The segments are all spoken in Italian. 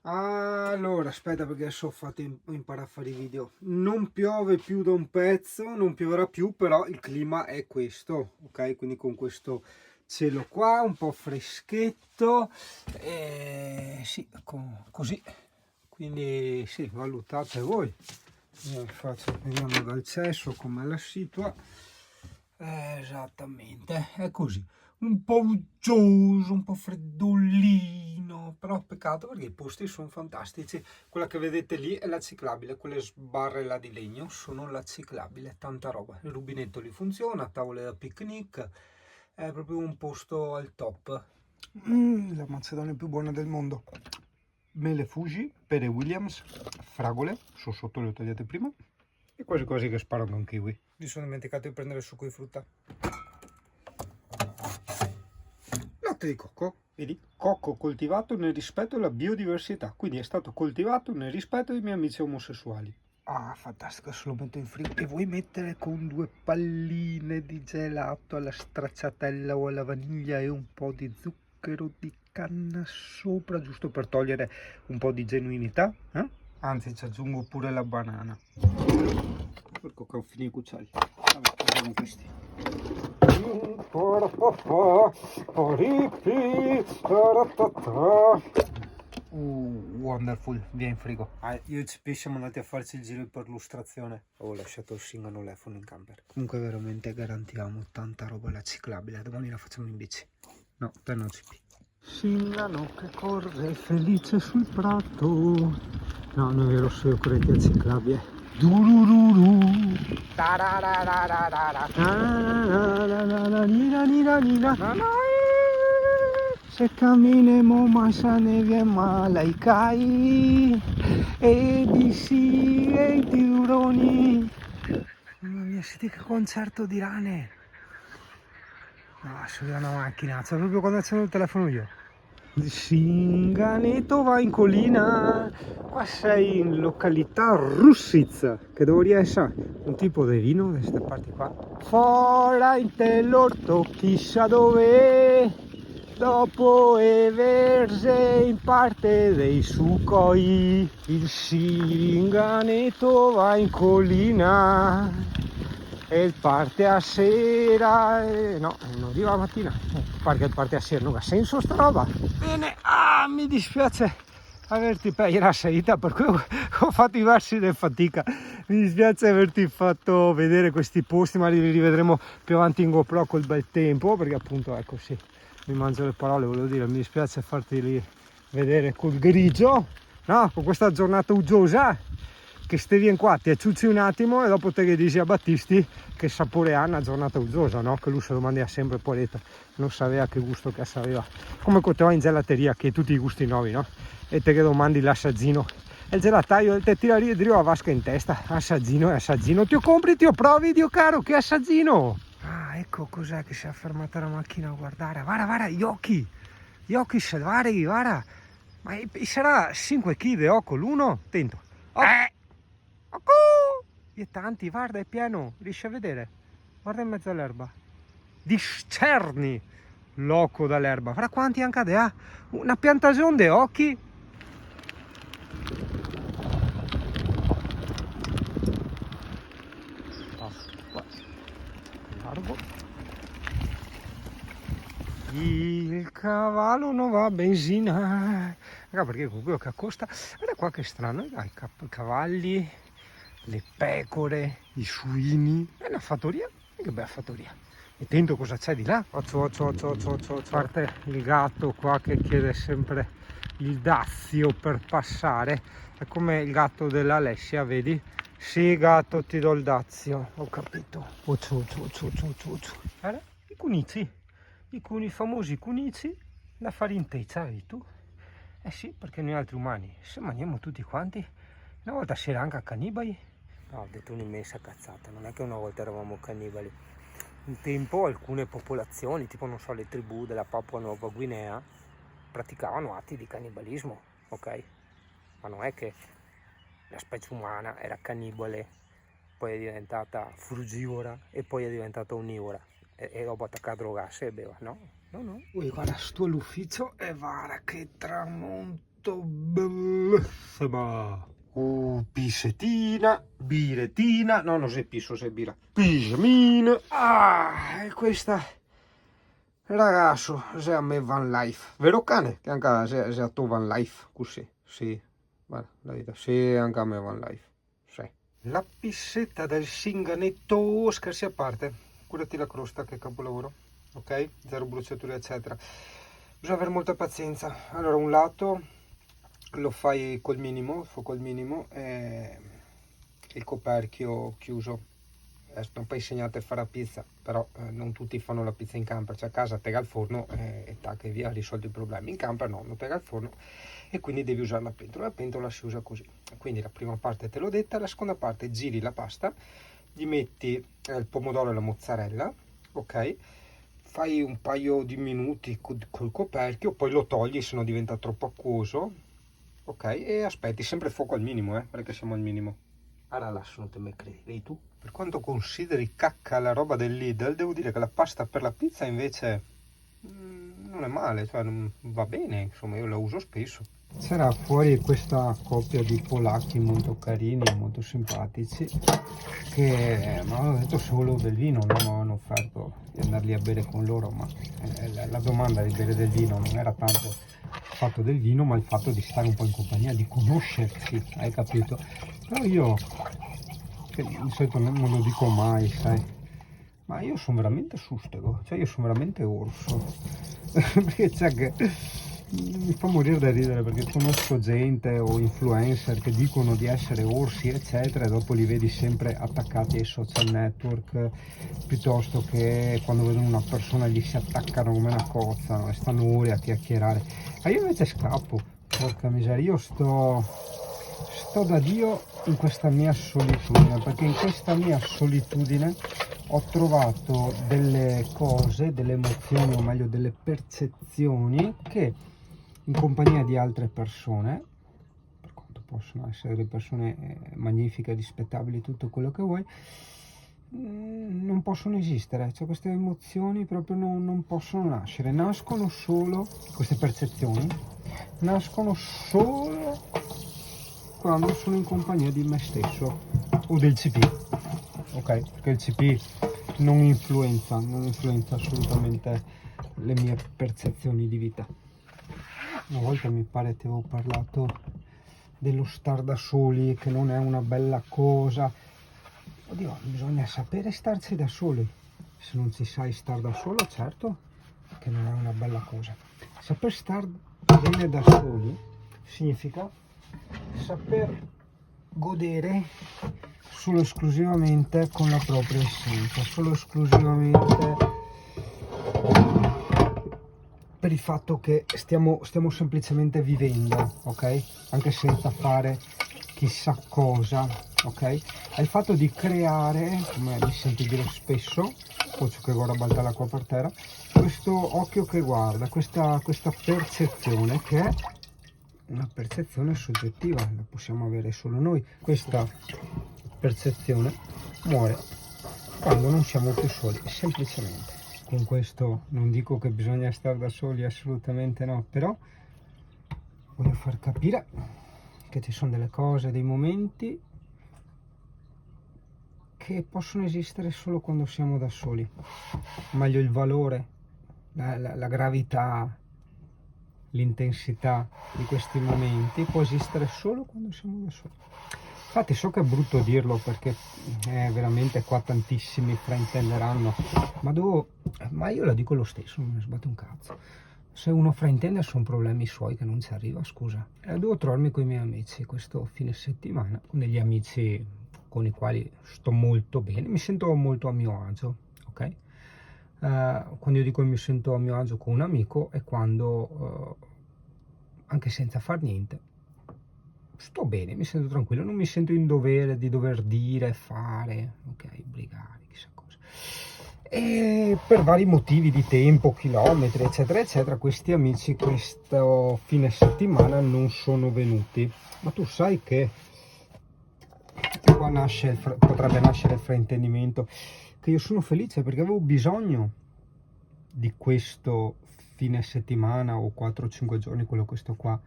Allora, aspetta perché adesso ho fatto imparare a fare i video. Non piove più da un pezzo, non pioverà più, però il clima è questo, ok? Quindi con questo cielo qua, un po' freschetto, sì, così. Quindi sì, valutate voi. Io vediamo dal cesso com'è la situa. Esattamente, è così. Un po' uggioso, un po' freddolino, però peccato perché i posti sono fantastici. Quella che vedete lì è la ciclabile, quelle sbarre là di legno sono la ciclabile, tanta roba. Il rubinetto lì funziona, tavole da picnic, è proprio un posto al top. La Macedonia più buona del mondo. Mele Fuji, pere Williams, fragole, sono sotto le ho tagliate prima, e quasi quasi che sparo con kiwi. Mi sono dimenticato di prendere il succo di frutta. Latte di cocco, vedi? Cocco coltivato nel rispetto della biodiversità, quindi è stato coltivato nel rispetto dei miei amici omosessuali. Ah, fantastico, se lo metto in frigo. E vuoi mettere con 2 palline di gelato alla stracciatella o alla vaniglia e un po' di zucchero di canna sopra, giusto per togliere un po' di genuinità? Eh? Anzi, ci aggiungo pure la banana. Ecco che ho finito i cuccioli. Vabbè, prendiamo questi. Wonderful, via in frigo. Io e CP siamo andati a farci il giro per l'illustrazione. Ho lasciato il singanolefono in camper. Comunque veramente garantiamo tanta roba alla ciclabile. Domani la facciamo in bici. No, per no CP. Singano che corre felice sul prato. No, non è vero, sono corretti al ciclabile. Durururu. Se camminemo massa ne viene male ai cai e di sì e i tiburoni. Mamma mia, siete che concerto di rane. No, sulla una macchina, c'è proprio quando accendo il telefono io. Singaneto va in collina, qua sei in località Russica, che devo essere un tipo di vino da queste parti qua. Fuori dell'orto, chissà dove, dopo everse in parte dei succoi, il Singaneto va in collina. E parte a sera, no, non arriva la mattina, perché parte a sera non ha senso sta roba. Bene, mi dispiace averti la salita, per cui ho fatto i versi di fatica. Mi dispiace averti fatto vedere questi posti, ma li rivedremo più avanti in GoPro col bel tempo, perché appunto ecco sì, mi mangio le parole, volevo dire, mi dispiace farti lì vedere col grigio, no, con questa giornata uggiosa, che stevi qua, ti acciucci un attimo e dopo te che dici a Battisti che sapore ha una giornata uggiosa, no? Che lui se lo mandi sempre poi detto, non sapeva che gusto che sapeva. Come con te in gelateria, che tutti i gusti nuovi, no? E te che domandi l'assaggino. E il gelataio te tira lì la vasca in testa, assaggino e assaggino. Ti compri, ti provi, Dio caro, che assaggino! Ah, ecco cos'è che si è fermata la macchina a guardare. Guarda, gli occhi salvari, guarda. Ma sarà 5 kg di occo l'uno? Attento. Oh. E tanti, guarda, è pieno, riesci a vedere? Guarda in mezzo all'erba. Discerni l'occo dall'erba. Fra quanti anche ha? Una piantagione di occhi. Largo. Il cavallo non va a benzina. Perché comunque che costa. Guarda qua che strano, i cavalli, le pecore, i suini. È una fattoria. Che bella fattoria. E attento cosa c'è di là. A parte il gatto qua che chiede sempre il dazio per passare. È come il gatto dell'Alessia, vedi? Sì, gatto, ti do il dazio. Ho capito. Guarda, i cunici. I famosi cunici da fare in teccia, vedi tu? Eh sì, perché noi altri umani, se mangiamo tutti quanti, una volta si era anche cannibali. No, ho detto un'immensa cazzata, non è che una volta eravamo cannibali. Un tempo alcune popolazioni, tipo non so, le tribù della Papua Nuova Guinea, praticavano atti di cannibalismo, ok? Ma non è che la specie umana era cannibale, poi è diventata frugivora e poi è diventata onnivora. E dopo attacca a drogarsi e beva, no? No. Ui, guarda, sto all'ufficio e guarda che tramonto. molto bellissima. Pissettina, biretina, no, non sei piso, sei bira. Pisamina. E questa, ragazzo, se a me van life. Vero cane? Che anche se a tu van life, così, sì. Guarda, la vita, sì, anche a me van life, sì. La pissetta del singanetto, scherzi a parte, curati la crosta che è capolavoro, ok? Zero bruciature eccetera. Bisogna avere molta pazienza. Allora, un lato lo fai col minimo, e il coperchio chiuso. Non poi insegnate a fare la pizza, però non tutti fanno la pizza in camper, cioè a casa pega il forno e tac e via, risolti i problemi. In camper no, non pega il forno e quindi devi usare la pentola si usa così. Quindi la prima parte te l'ho detta, la seconda parte giri la pasta, gli metti il pomodoro e la mozzarella, ok? Fai un paio di minuti col coperchio, poi lo togli se no diventa troppo acquoso, ok? E aspetti sempre fuoco al minimo, perché siamo al minimo. Ora lascio, non te me credi, vedi tu? Per quanto consideri cacca la roba del Lidl, devo dire che la pasta per la pizza invece non è male, cioè va bene, insomma io la uso spesso. C'era fuori questa coppia di polacchi molto carini, molto simpatici, che mi hanno detto se volevo del vino, non mi avevano offerto di andarli a bere con loro, ma la domanda di bere del vino non era tanto il fatto del vino, ma il fatto di stare un po' in compagnia, di conoscersi, hai capito? Però io, che di solito non lo dico mai, sai, ma io sono veramente sustego, cioè io sono veramente orso, perché c'è che mi fa morire da ridere perché conosco gente o influencer che dicono di essere orsi eccetera e dopo li vedi sempre attaccati ai social network, piuttosto che quando vedono una persona gli si attaccano come una cozza, no? E stanno ore a chiacchierare. Ma io invece scappo, porca miseria, io sto da Dio in questa mia solitudine, perché in questa mia solitudine ho trovato delle cose, delle emozioni o meglio delle percezioni che in compagnia di altre persone, per quanto possono essere delle persone magnifiche, rispettabili, tutto quello che vuoi, non possono esistere, cioè queste emozioni proprio non possono nascere, nascono solo, queste percezioni, nascono solo quando sono in compagnia di me stesso o del CP, ok? Perché il CP non influenza assolutamente le mie percezioni di vita. Una volta mi pare ti avevo parlato dello star da soli, che non è una bella cosa. Oddio, bisogna sapere starci da soli. Se non ci sai star da solo, certo che non è una bella cosa. Saper star bene da soli significa saper godere solo esclusivamente con la propria essenza, solo esclusivamente per il fatto che stiamo semplicemente vivendo, ok? Anche senza fare chissà cosa, ok? È il fatto di creare, come mi senti dire spesso, occhio che guarda balta l'acqua per terra, questo occhio che guarda, questa percezione che è una percezione soggettiva, la possiamo avere solo noi. Questa percezione muore quando non siamo più soli, semplicemente. Con questo non dico che bisogna stare da soli, assolutamente no, però voglio far capire che ci sono delle cose, dei momenti che possono esistere solo quando siamo da soli. Meglio il valore, la gravità, l'intensità di questi momenti può esistere solo quando siamo da soli. Infatti so che è brutto dirlo perché veramente qua tantissimi fraintenderanno, ma io la dico lo stesso, non ne sbatte un cazzo. Se uno fraintende sono problemi suoi che non ci arriva, scusa. Devo trovarmi con i miei amici questo fine settimana, con degli amici con i quali sto molto bene, mi sento molto a mio agio, ok? Quando io dico mi sento a mio agio con un amico è quando, anche senza far niente, sto bene, mi sento tranquillo, non mi sento in dovere di dover dire, fare, ok, brigare, chissà cosa. E per vari motivi di tempo, chilometri, eccetera, eccetera, questi amici questo fine settimana non sono venuti. Ma tu sai che qua potrebbe nascere il fraintendimento, che io sono felice perché avevo bisogno di questo fine settimana o 4-5 giorni, quello che sto qua,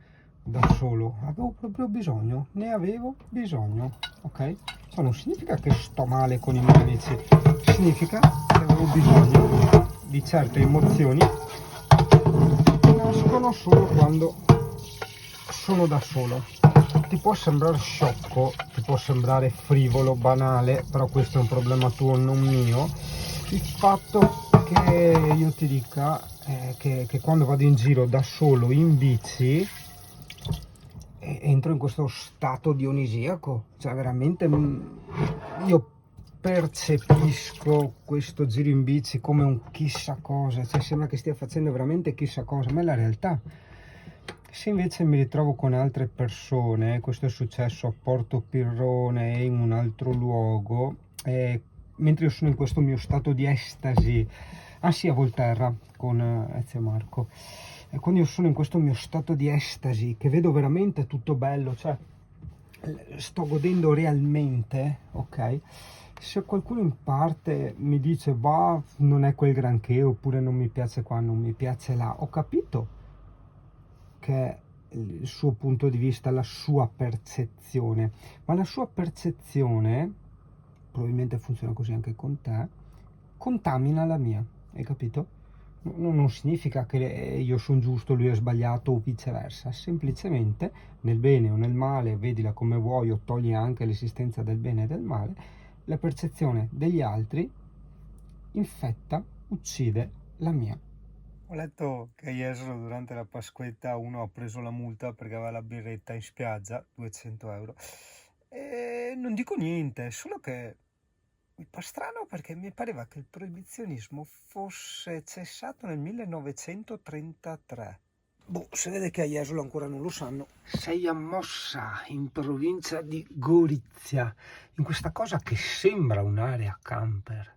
da solo, avevo proprio bisogno, ne avevo bisogno, ok? Cioè non significa che sto male con i miei amici, significa che avevo bisogno di certe emozioni che nascono solo quando sono da solo. Ti può sembrare sciocco, ti può sembrare frivolo, banale, però questo è un problema tuo, non mio, il fatto che io ti dica che quando vado in giro da solo in bici entro in questo stato dionisiaco, cioè veramente io percepisco questo giro in bici come un chissà cosa, cioè sembra che stia facendo veramente chissà cosa, ma è la realtà. Se invece mi ritrovo con altre persone, questo è successo a Porto Pirrone e in un altro luogo, mentre io sono in questo mio stato di estasi, sì, a Volterra con Ezio Marco, e quando io sono in questo mio stato di estasi, che vedo veramente tutto bello, cioè sto godendo realmente, ok? Se qualcuno in parte mi dice, bah, non è quel granché, oppure non mi piace qua, non mi piace là, ho capito che è il suo punto di vista, la sua percezione, ma la sua percezione, probabilmente funziona così anche con te, contamina la mia, hai capito? Non significa che io sono giusto, lui è sbagliato o viceversa, semplicemente nel bene o nel male, vedila come vuoi o togli anche l'esistenza del bene e del male, la percezione degli altri infetta, uccide la mia. Ho letto che a Jesolo durante la Pasquetta uno ha preso la multa perché aveva la birretta in spiaggia, 200 euro. E non dico niente, solo che mi fa strano perché mi pareva che il proibizionismo fosse cessato nel 1933. Boh, si vede che a Jesolo ancora non lo sanno. Sei a Mossa, in provincia di Gorizia, in questa cosa che sembra un'area camper.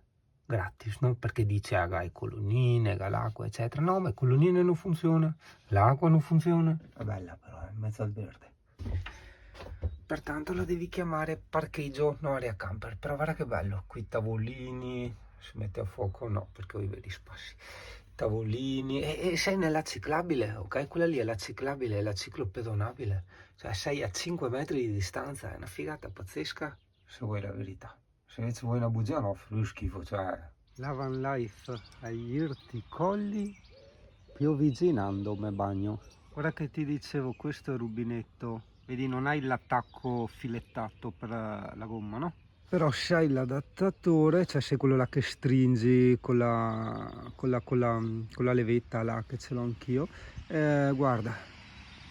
Gratis, no? Perché dice hai colonnine, l'acqua, eccetera. No, ma colonnine non funziona, l'acqua non funziona. È bella però, è in mezzo al verde. Pertanto la devi chiamare parcheggio, no area camper. Però guarda che bello, qui tavolini, si mette a fuoco, no, perché ho i veri spassi. Tavolini, e sei nella ciclabile, ok? Quella lì è la ciclabile, è la ciclopedonabile. Cioè sei a 5 metri di distanza, è una figata pazzesca, se vuoi la verità. Se invece vuoi una bugia, no, fa schifo, cioè... La van life agli irti colli, piovigginando me bagno. Ora che ti dicevo, questo è il rubinetto, vedi non hai l'attacco filettato per la gomma, no? Però se hai l'adattatore, cioè sei quello là che stringi con la levetta là, che ce l'ho anch'io, guarda,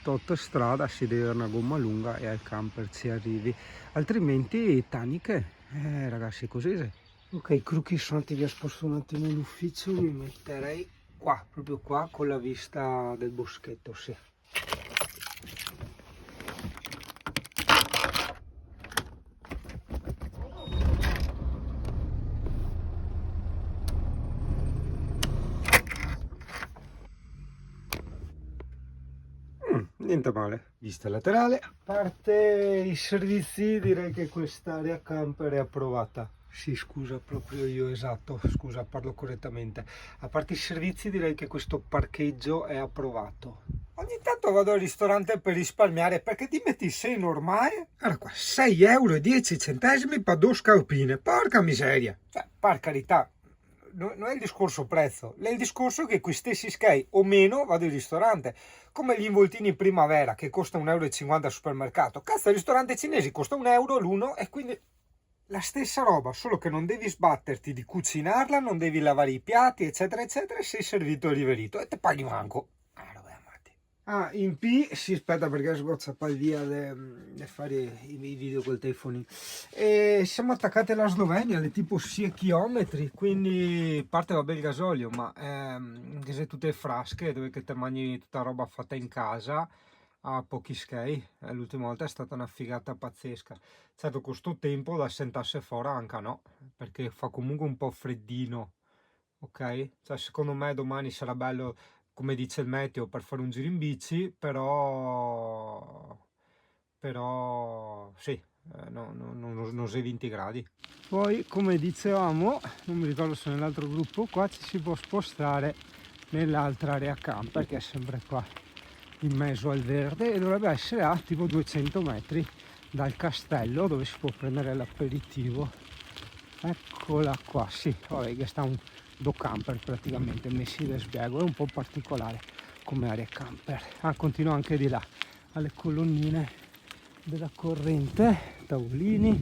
tot strada si deve avere una gomma lunga e al camper ci arrivi, altrimenti taniche, ragazzi, così sì. Ok, Crucchi Santi, vi sposto un attimo l'ufficio, mi metterei qua, proprio qua, con la vista del boschetto, sì. Niente male, vista laterale. A parte i servizi, direi che quest'area camper è approvata. Sì, scusa, proprio io, esatto, scusa, parlo correttamente. A parte i servizi, direi che questo parcheggio è approvato. Ogni tanto vado al ristorante per risparmiare, perché dimmi, sei normale? Guarda qua, 6,10 euro per 2 scarpine, porca miseria. Cioè, per carità, non è il discorso prezzo, è il discorso che qui stessi Sky o meno vado al ristorante, come gli involtini in primavera che costa 1,50 euro al supermercato. Cazzo, il ristorante cinese costa 1 euro l'uno e quindi la stessa roba, solo che non devi sbatterti di cucinarla, non devi lavare i piatti, eccetera, eccetera, e sei servito e riverito e te paghi manco. Ah, in P si aspetta perché sbozza poi via di fare i video col telefonino. E siamo attaccati alla Slovenia, alle tipo 6 chilometri, quindi parte vabbè il gasolio, ma anche se tutte frasche dove che te mangi tutta roba fatta in casa a pochi skei, l'ultima volta è stata una figata pazzesca. Certo, con sto tempo da sentarsi fuori anche no, perché fa comunque un po' freddino, ok? Cioè secondo me domani sarà bello, come dice il meteo, per fare un giro in bici, però sì, non sei 20 gradi. Poi, come dicevamo, non mi ricordo se nell'altro gruppo, qua ci si può spostare nell'altra area camper, che è sempre qua. in mezzo al verde e dovrebbe essere a tipo 200 metri dal castello dove si può prendere l'aperitivo. Eccola qua, sì, vabbè, che sta un do camper praticamente, messi da spiego, è un po' particolare come area camper. Continua anche di là, alle colonnine della corrente, tavolini,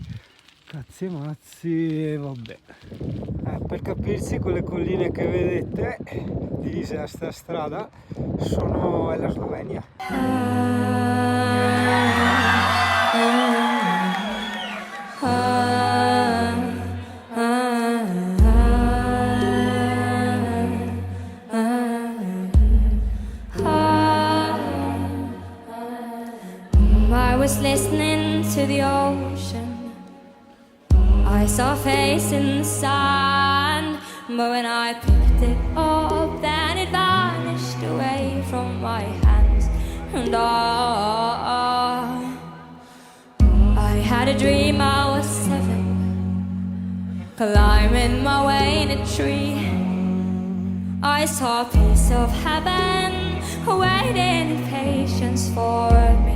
cazzi e mazzi e vabbè. Per capirsi, quelle colline che vedete divise a sta strada è la Slovenia. I was listening to the ocean. I saw a face in the sand, but when I picked it up, then it vanished away from my hands. And I had a dream I was 7, climbing my way in a tree. I saw a piece of heaven waiting in patience for me.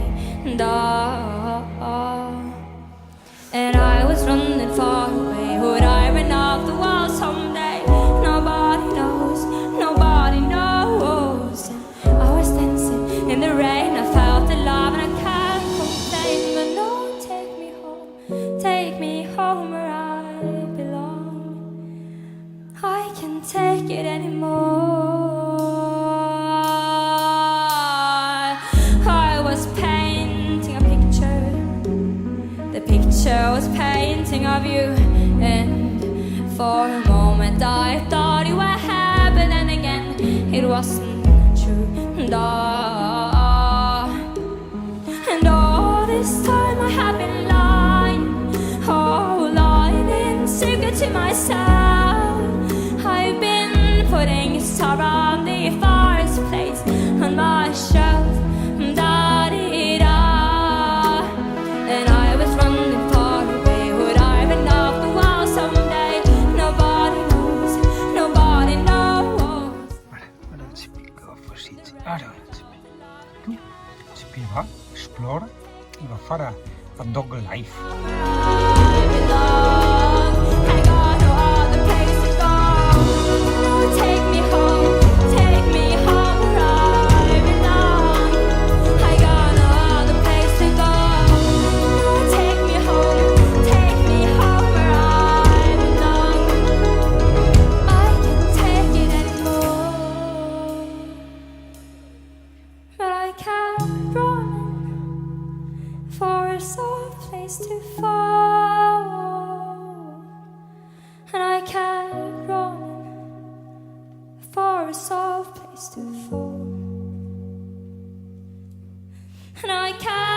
And I was running far away. Would I run off the wall someday? Nobody knows, nobody knows. I was dancing in the rain, I felt the love and I can't complain. But no, take me home where I belong. I can't take it anymore. I was painting of you, and for a moment I thought you were here, but then again it wasn't true. And all this time I have been lying, lying in secret to myself. I've been putting a star on the forest place on my shelf. And I was running far away. Would I run off the wall someday? Nobody knows, nobody knows. Guarda ci picca Fosizzi. Allora tu ci va, esplora e va a fare a dog life. To fall, and I kept running for a soft place to fall, and I kept